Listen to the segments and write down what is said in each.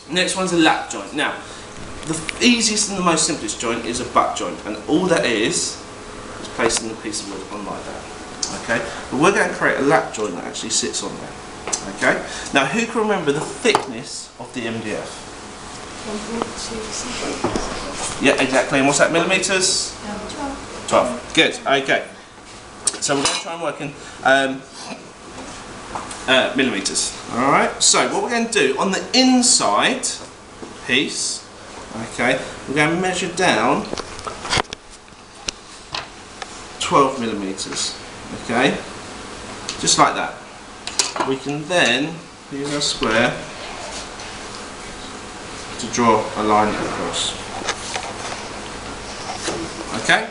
Next one's a lap joint. Now, the easiest and the most simplest joint is a butt joint, and all that is placing the piece of wood on like that. Okay, but we're going to create a lap joint that actually sits on there. Okay, now who can remember the thickness of the MDF? 1.2 Yeah, exactly. And what's that, millimetres? 12. 12. Good. Okay. So we're going to try and work in millimetres. All right. So what we're going to do on the inside piece, okay, we're going to measure down 12 millimetres. Okay, just like that. We can then use our square to draw a line across. Okay,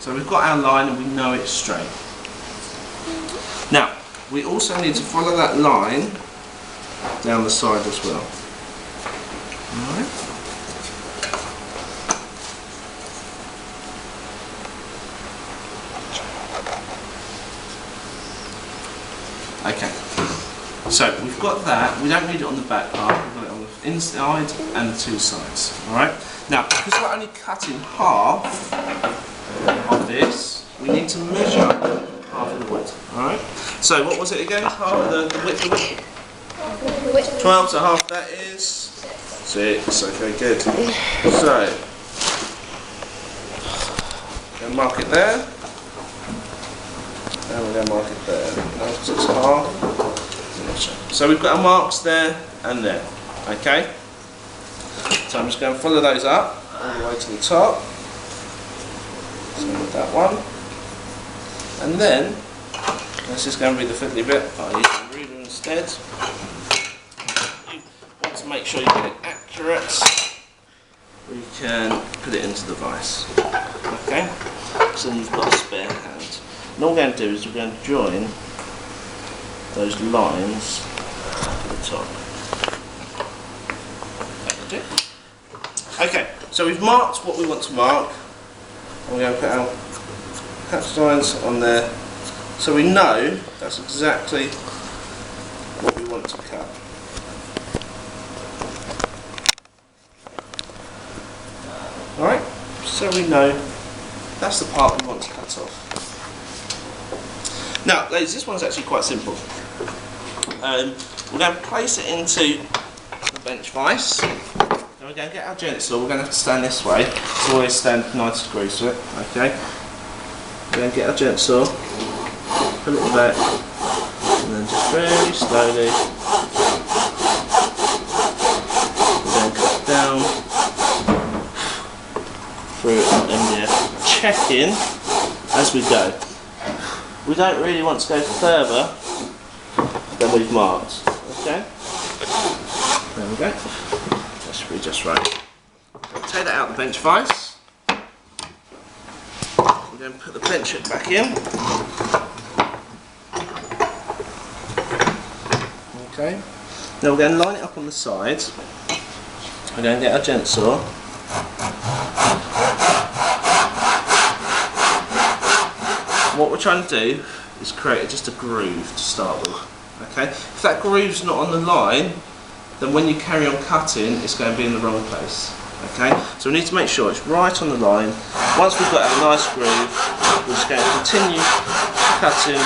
so we've got our line and we know it's straight. Now, we also need to follow that line down the side as well. Alright. Okay, so we've got that. We don't need it on the back part, we've got it on the inside and the two sides. Alright, now because we're only cutting half of this, we need to measure half of the width. Alright, so what was it again? Half of the width of it? 12, so half that is 6. Okay, good. So, going to mark it there. And we're going to mark it there. That's its half. So we've got our marks there and there. Okay? So I'm just going to follow those up all the way to the top. So with that one. And then, this is going to be the fiddly bit. I'll use a ruler instead. You want to make sure you get it accurate. We can put it into the vise. Okay? So then you've got a spare hand. And all we're going to do is we're going to join those lines to the top. Okay, so we've marked what we want to mark. And we're going to put our hatch lines on there so we know that's exactly what we want to cut. Alright, so we know that's the part we want to cut off. Now, ladies, this one's actually quite simple. We're going to place it into the bench vise. And we're going to get our jigsaw. We're going to have to stand this way. It's always stand 90 degrees to it. Okay. We're going to get our jigsaw, pull it back, and then just very slowly we're going to cut down through our MDF, checking as we go. We don't really want to go further than we've marked. Okay? There we go. That should be just right. Take that out of the bench vise. We're going to put the bench hook back in. Okay. Now we're going to line it up on the sides. We're going to get our jigsaw. What we're trying to do is create just a groove to start with. Okay? If that groove's not on the line, then when you carry on cutting, it's going to be in the wrong place. Okay? So we need to make sure it's right on the line. Once we've got a nice groove, we're just going to continue cutting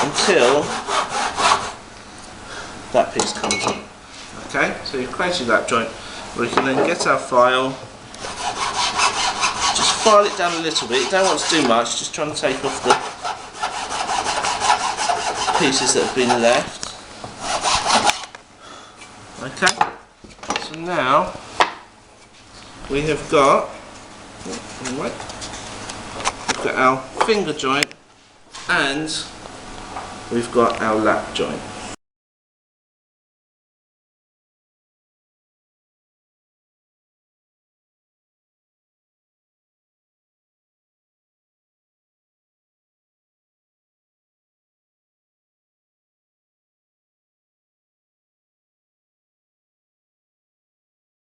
until that piece comes in. Okay? So you've created that joint. We can then get our file. File it down a little bit. You don't want to do much, just trying to take off the pieces that have been left. Okay, so now we have got our finger joint and we've got our lap joint.